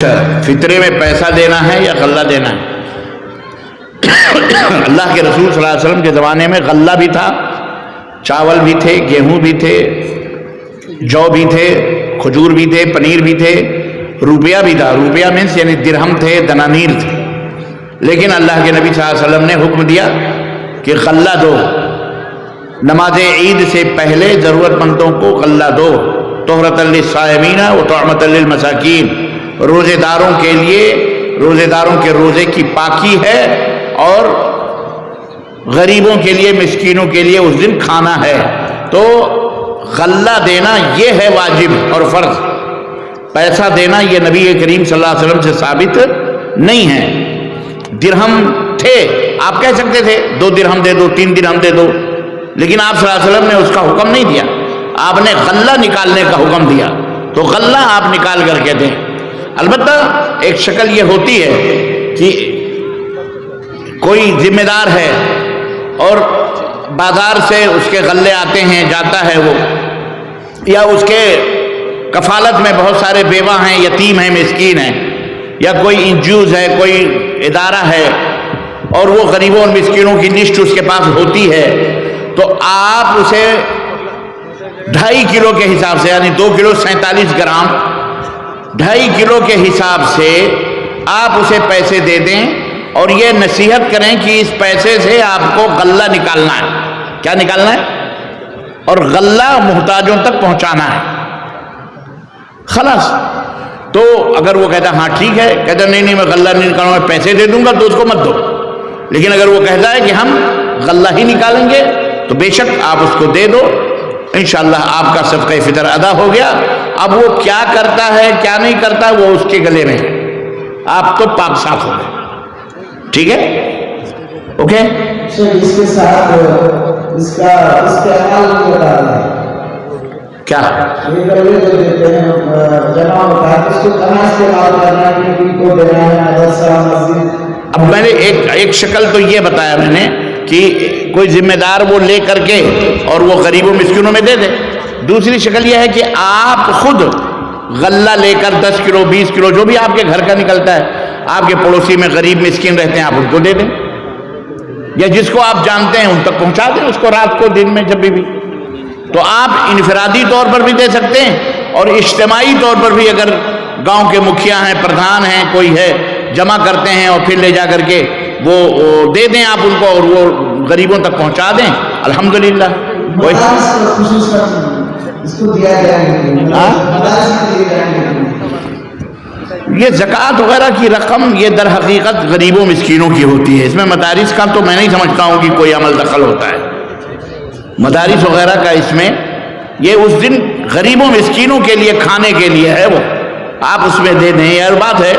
فطرے میں پیسہ دینا ہے یا غلہ دینا ہے؟ اللہ کے رسول صلی اللہ علیہ وسلم کے زمانے میں غلہ بھی تھا، چاول بھی تھے، گیہوں بھی تھے، جو بھی تھے، کھجور بھی تھے، پنیر بھی تھے، روپیہ بھی تھا۔ روپیہ مینس یعنی درہم تھے، دنانیر تھے۔ لیکن اللہ کے نبی صلی اللہ علیہ وسلم نے حکم دیا کہ غلہ دو، نماز عید سے پہلے ضرورت مندوں کو غلہ دو، طہرۃ للصائمین و طعمۃ للمساکین، روزے داروں کے لیے، روزے داروں کے روزے کی پاکی ہے اور غریبوں کے لیے، مسکینوں کے لیے اس دن کھانا ہے۔ تو غلہ دینا یہ ہے واجب اور فرض، پیسہ دینا یہ نبی کریم صلی اللہ علیہ وسلم سے ثابت نہیں ہے۔ درہم تھے، آپ کہہ سکتے تھے 2 درہم دے دو، 3 درہم دے دو، لیکن آپ صلی اللہ علیہ وسلم نے اس کا حکم نہیں دیا، آپ نے غلہ نکالنے کا حکم دیا۔ تو غلہ آپ نکال کر کے دیں۔ البتہ ایک شکل یہ ہوتی ہے کہ کوئی ذمہ دار ہے اور بازار سے اس کے غلے آتے ہیں، جاتا ہے وہ، یا اس کے کفالت میں بہت سارے بیوہ ہیں، یتیم ہیں، مسکین ہیں، یا کوئی انجوز ہے، کوئی ادارہ ہے اور وہ غریبوں اور مسکینوں کی لسٹ اس کے پاس ہوتی ہے، تو آپ اسے 2.5 کلو کے حساب سے، یعنی 2 کلو 47 گرام، 2.5 کلو کے حساب سے آپ اسے پیسے دے دیں اور یہ نصیحت کریں کہ اس پیسے سے آپ کو غلہ نکالنا ہے۔ کیا نکالنا ہے؟ اور غلہ محتاجوں تک پہنچانا ہے، خلاص۔ تو اگر وہ کہتا ہاں ٹھیک ہے، کہتا نہیں میں غلہ نہیں نکالوں گا، پیسے دے دوں گا، تو اس کو مت دو۔ لیکن اگر وہ کہتا ہے کہ ہم غلہ ہی نکالیں گے تو بے شک آپ اس کو دے دو، انشاءاللہ آپ کا صدقہ فطر ادا ہو گیا۔ اب وہ کیا کرتا ہے کیا نہیں کرتا وہ اس کے گلے میں ہے، آپ تو پاک صاف ہو گئے۔ ٹھیک ہے، اوکے۔ اس کے ساتھ اس کا عمل بھی بتا رہے ہیں کیا یہ جو دیتے ہیں جمع ہوتا ہے، اس کو کہاں استعمال کرنا ہے، کن کو دینا ہے، مدرسہ، مسجد؟ اب میں نے ایک شکل تو یہ بتایا میں نے کہ کوئی ذمہ دار وہ لے کر کے اور وہ غریبوں مسکینوں میں دے دے۔ دوسری شکل یہ ہے کہ آپ خود غلہ لے کر 10 کلو 20 کلو جو بھی آپ کے گھر کا نکلتا ہے، آپ کے پڑوسی میں غریب مسکین رہتے ہیں، آپ ان کو دے دیں، یا جس کو آپ جانتے ہیں ان تک پہنچا دیں، اس کو رات کو دن میں جب بھی۔ تو آپ انفرادی طور پر بھی دے سکتے ہیں اور اجتماعی طور پر بھی، اگر گاؤں کے مکھیا ہیں، پردھان ہیں، کوئی ہے، جمع کرتے ہیں اور پھر لے جا کر کے وہ دے دیں آپ ان کو اور وہ غریبوں تک پہنچا دیں، الحمدللہ۔ یہ زکوٰۃ وغیرہ کی رقم یہ در حقیقت غریبوں مسکینوں کی ہوتی ہے، اس میں مدارس کا تو میں نہیں سمجھتا ہوں کہ کوئی عمل دخل ہوتا ہے۔ مدارس وغیرہ کا اس میں یہ اس دن غریبوں مسکینوں کے لیے کھانے کے لیے ہے، وہ آپ اس میں دے دیں۔ اور بات ہے،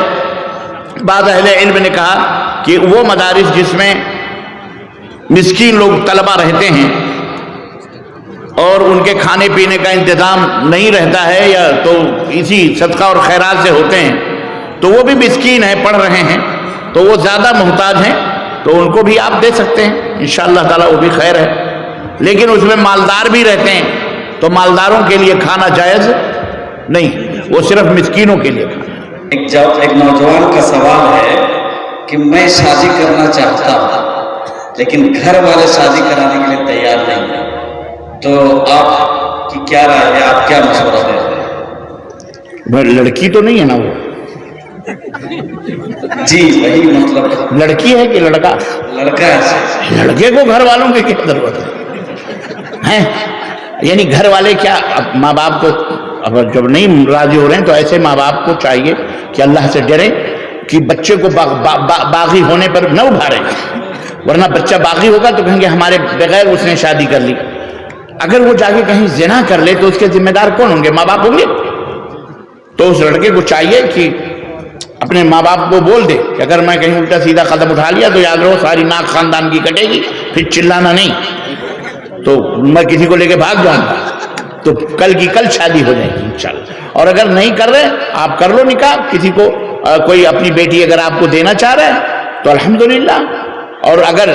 بعض اہل علم نے کہا کہ وہ مدارس جس میں مسکین لوگ طلبہ رہتے ہیں اور ان کے کھانے پینے کا انتظام نہیں رہتا ہے، یا تو اسی صدقہ اور خیرات سے ہوتے ہیں، تو وہ بھی مسکین ہیں، پڑھ رہے ہیں، تو وہ زیادہ محتاج ہیں، تو ان کو بھی آپ دے سکتے ہیں، انشاءاللہ تعالیٰ وہ بھی خیر ہے۔ لیکن اس میں مالدار بھی رہتے ہیں، تو مالداروں کے لیے کھانا جائز نہیں، وہ صرف مسکینوں کے لیے کھانا۔ ایک نوجوان کا سوال ہے کہ میں شادی کرنا چاہتا ہوں لیکن گھر والے شادی کرانے کے لیے تیار نہیں ہیں، تو آپ کی کیا رائے ہے، آپ کیا مشورہ دیں گے؟ لڑکی تو نہیں ہے نا وہ؟ جی وہی مطلب لڑکی ہے کہ لڑکا؟ لڑکا ہے۔ لڑکے کو گھر والوں کی کیا ضرورت ہے؟ یعنی گھر والے کیا ماں باپ کو اگر جب نہیں راضی ہو رہے ہیں تو ایسے ماں باپ کو چاہیے کہ اللہ سے ڈریں کہ بچے کو باغی ہونے پر نہ ابھاریں، ورنہ بچہ باغی ہوگا تو کہیں گے ہمارے بغیر اس نے شادی کر لی۔ اگر وہ جا کے کہیں زنا کر لے تو اس کے ذمہ دار کون ہوں گے؟ ماں باپ ہوں گے۔ تو اس لڑکے کو چاہیے کہ اپنے ماں باپ کو بول دے کہ اگر میں کہیں الٹا سیدھا قدم اٹھا لیا تو یاد رہو ساری ناک خاندان کی کٹے گی، پھر چلانا نہیں، تو میں کسی کو لے کے بھاگ جاؤں گا، تو کل کی کل شادی ہو جائے گی انشاءاللہ۔ اور اگر نہیں کر رہے آپ کر لو نکاح، کسی کو کوئی اپنی بیٹی اگر آپ کو دینا چاہ رہا ہے تو الحمدللہ۔ اور اگر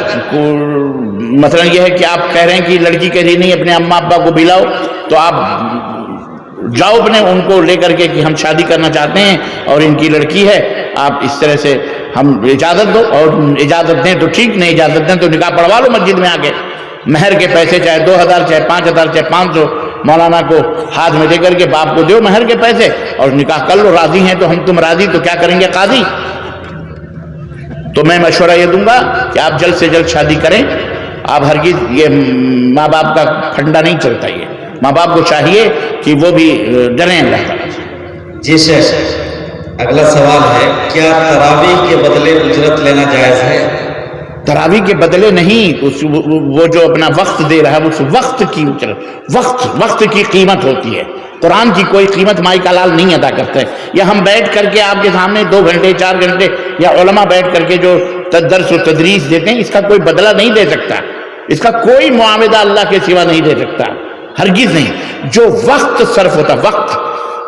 مثلا یہ ہے کہ آپ کہہ رہے ہیں کہ لڑکی کہہ رہی نہیں اپنے اماں ابا کو بلاؤ، تو آپ جاؤ اپنے ان کو لے کر کے کہ ہم شادی کرنا چاہتے ہیں اور ان کی لڑکی ہے، آپ اس طرح سے ہم اجازت دو، اور اجازت دیں تو ٹھیک، نہیں اجازت دیں تو نکاح پڑھوا لو مسجد میں آ کے، مہر کے پیسے چاہے 2000 چاہے 5000 چاہے 500 مولانا کو ہاتھ میں دے کر کے باپ کو دیو مہر کے پیسے اور نکاح کر لو، راضی ہیں تو ہم تم راضی، تو کیا کریں گے قاضی؟ تو میں مشورہ یہ دوں گا کہ آپ جلد سے جلد شادی کریں، آپ ہرگز یہ ماں باپ کا پھنڈا نہیں چلتا، یہ ماں باپ کو چاہیے کہ وہ بھی ڈریں اللہ تعالیٰ سے۔ جی شیخ، اگلا سوال ہے، کیا تراویح کے بدلے اجرت لینا جائز ہے؟ تراویح کے بدلے نہیں، وہ جو اپنا وقت دے رہا ہے اس وقت کی اجرت، وقت کی قیمت ہوتی ہے۔ قرآن کی کوئی قیمت مائی کا لال نہیں ادا کرتا ہے، یا ہم بیٹھ کر کے آپ کے سامنے 2 گھنٹے 4 گھنٹے یا علماء بیٹھ کر کے جو درس و تدریس دیتے ہیں، اس کا کوئی بدلہ نہیں دے سکتا، اس کا کوئی معاوضہ اللہ کے سوا نہیں دے سکتا، ہرگز نہیں۔ جو وقت صرف ہوتا، وقت،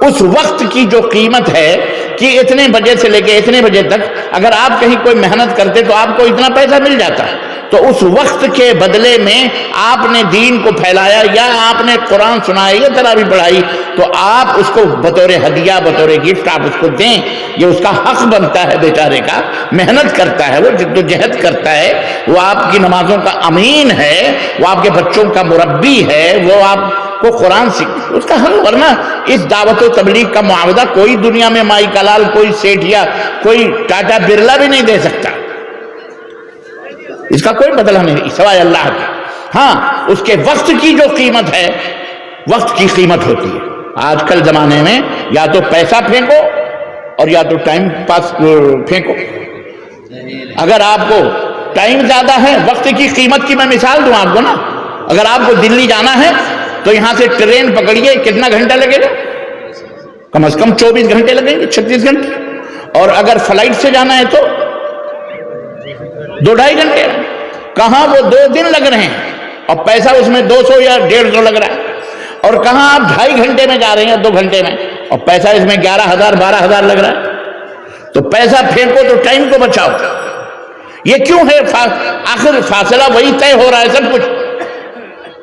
اس وقت کی جو قیمت ہے کہ اتنے بجے سے لے کے اتنے بجے تک اگر آپ کہیں کوئی محنت کرتے تو آپ کو اتنا پیسہ مل جاتا، تو اس وقت کے بدلے میں آپ نے دین کو پھیلایا یا آپ نے قرآن سنایا یا تراویح پڑھائی، تو آپ اس کو بطور ہدیہ بطور گفٹ آپ اس کو دیں، یہ اس کا حق بنتا ہے بیچارے کا، محنت کرتا ہے، وہ جد و جہد کرتا ہے، وہ آپ کی نمازوں کا امین ہے، وہ آپ کے بچوں کا مربی ہے، وہ آپ کو قرآن سیکھ، اس کا حق، ورنہ اس دعوت و تبلیغ کا معاوضہ کوئی دنیا میں مائی کلال، کوئی سیٹھ یا کوئی ٹاٹا برلا بھی نہیں دے سکتا، اس کا کوئی بدلہ نہیں سوائے اللہ کا۔ ہاں، اس کے وقت کی جو قیمت ہے، وقت کی قیمت ہوتی ہے۔ آج کل زمانے میں یا تو پیسہ پھینکو اور یا تو ٹائم پاس پھینکو۔ اگر آپ کو ٹائم زیادہ ہے، وقت کی قیمت کی میں مثال دوں آپ کو نا، اگر آپ کو دلی جانا ہے تو یہاں سے ٹرین پکڑیے، کتنا گھنٹہ لگے گا؟ کم از کم 24 گھنٹے لگیں گے، 36 گھنٹے، اور اگر فلائٹ سے جانا ہے تو 2-2.5 گھنٹے، کہاں وہ 2 دن لگ رہے ہیں اور پیسہ اس میں 200 یا 150 لگ رہا ہے، اور کہاں آپ 2.5 گھنٹے میں جا رہے ہیں 2 گھنٹے میں اور پیسہ اس میں 11,000 12,000 لگ رہا ہے، تو پیسہ پھینکو تو ٹائم کو بچاؤ۔ یہ کیوں ہے؟ آخر فاصلہ وہی طے ہو رہا ہے سب کچھ،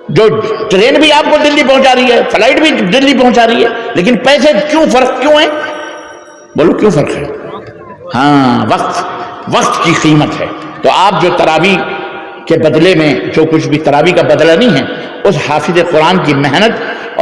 جو ٹرین بھی آپ کو دلی پہنچا رہی ہے، فلائٹ بھی دلی پہنچا رہی ہے، لیکن پیسے کیوں فرق کیوں ہے؟ بولو کیوں فرق ہے؟ ہاں، وقت کی قیمت ہے۔ تو آپ جو تراویح کے بدلے میں جو کچھ بھی، تراویح کا بدلہ نہیں ہے، اس حافظ قرآن کی محنت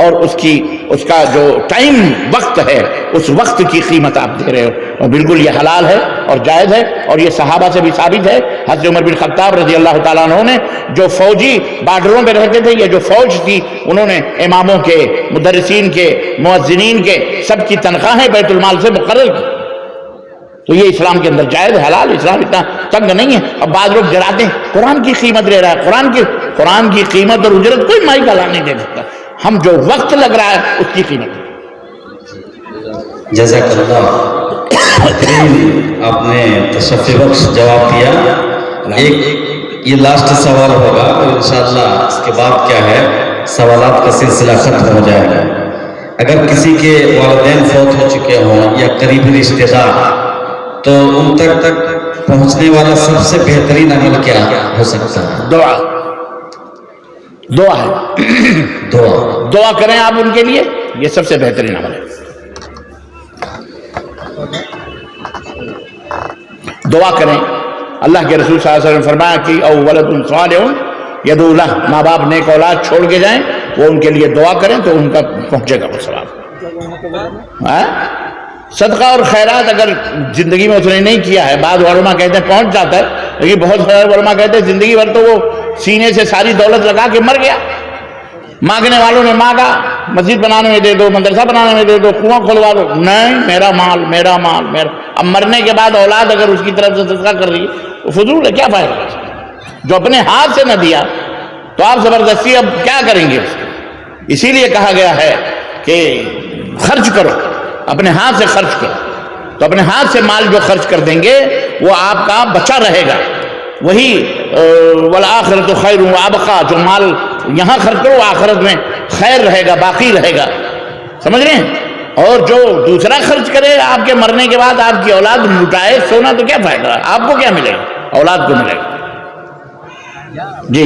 اور اس کا جو ٹائم وقت ہے، اس وقت کی قیمت آپ دے رہے ہو، اور بالکل یہ حلال ہے اور جائز ہے، اور یہ صحابہ سے بھی ثابت ہے۔ حضرت عمر بن خطاب رضی اللہ تعالیٰ عنہ نے، جو فوجی بارڈروں پہ رہتے تھے، یہ جو فوج تھی، انہوں نے اماموں کے، مدرسین کے، مؤذنین کے سب کی تنخواہیں بیت المال سے مقرر کی۔ تو یہ اسلام کے اندر جائز حلال، اسلام اتنا تنگ نہیں ہے۔ اب بعض لوگ ڈراتے ہیں قرآن کی قیمت لے رہا ہے، قرآن کی قیمت اور اجرت کوئی مائی کا لال نہیں دے سکتا، ہم جو وقت لگ رہا ہے اس کی قیمت ہے۔ جزاک اللہ، آپ نے تشفی بخش جواب دیا۔ ایک یہ لاسٹ سوال ہوگا، انشاءاللہ اس کے بعد کیا ہے، سوالات کا سلسلہ ختم ہو جائے گا۔ اگر کسی کے والدین فوت ہو چکے ہوں یا قریبی رشتہ دار، تو ان تک پہنچنے والا سب سے بہترین عمل کیا ہو سکتا ہے؟ دعا ہے، دعا کریں آپ ان کے لیے، یہ سب سے بہترین عمل ہے۔ دعا کریں، اللہ کے رسول صلی اللہ علیہ وسلم نے فرمایا کہ او ولد صالح یدعو لہ، ماں باپ نیک اولاد چھوڑ کے جائیں، وہ ان کے لیے دعا کریں تو ان کا پہنچے گا وہ ثواب۔ صدقہ اور خیرات اگر زندگی میں اس نے نہیں کیا ہے، بعض علماء کہتے ہیں پہنچ جاتا ہے، لیکن بہت سارے علماء کہتے ہیں زندگی بھر تو وہ سینے سے ساری دولت لگا کے مر گیا، مانگنے والوں نے مانگا، مسجد بنانے میں دے دو، مدرسہ بنانے میں دے دو، کنواں کھلوا دو، نہیں میرا مال میرا مال میرا۔ اب مرنے کے بعد اولاد اگر اس کی طرف سے صدقہ کر رہی ہے وہ فضول ہے، کیا فائدہ؟ جو اپنے ہاتھ سے نہ دیا تو آپ زبردستی اب کیا کریں گے اس کو؟ اسی لیے کہا گیا ہے کہ خرچ کرو، اپنے ہاتھ سے خرچ کرو، تو اپنے ہاتھ سے مال جو خرچ کر دیں گے وہ آپ کا بچا رہے گا، وہی والآخرۃ خیر وابقیٰ، جو مال یہاں خرچ کرو آخرت میں خیر رہے گا، باقی رہے گا، سمجھ رہے ہیں؟ اور جو دوسرا خرچ کرے آپ کے مرنے کے بعد، آپ کی اولاد لٹائے سونا، تو کیا فائدہ؟ آپ کو کیا ملے گا؟ اولاد کو ملے گا۔ جی